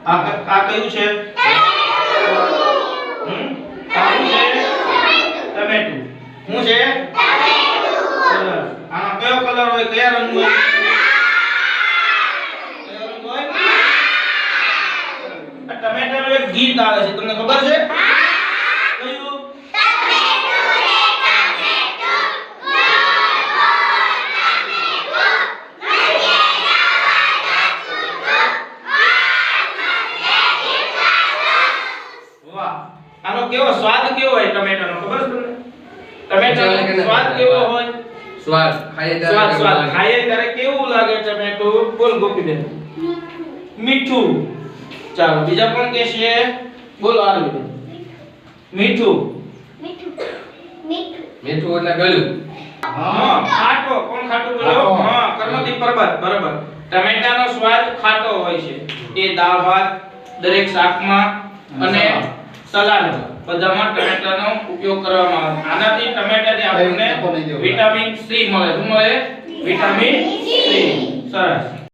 આ કયું છે? આ છે ટમેટું. શું છે? સરસ. આનો કયો કલર હોય? કયા રંગ હોય? કયો રંગ હોય? ટમેટાનું એક ગીત આવે છે, તમને ખબર છે? કયું? આનો કેવો સ્વાદ કેવો હોય ટમેટાનો? ખબર છે તમને? ટમેટાનો સ્વાદ કેવો હોય? સ્વાદ ખાઈએ ત્યારે કેવું લાગે ટમેટું? બોલ ગોપીબેન. મીઠું. ચાલો બીજા કોણ કે છે? બોલો આરવીબેન. મીઠું. મીઠું એટલે ગળ્યું. હા, ખાટો. કોણ ખાટું બોલ્યો? હા, કર્મથી પરબત. બરાબર. ટમેટાનો સ્વાદ ખાટો હોય છે. એ દાળ ભાત, દરેક શાકમાં અને સલાડ બધામાં ટમેટાનો ઉપયોગ કરવામાં આવે. આનાથી ટમેટાથી આપણને વિટામિન સી મળે. શું મળે? Vitamin C. સરસ.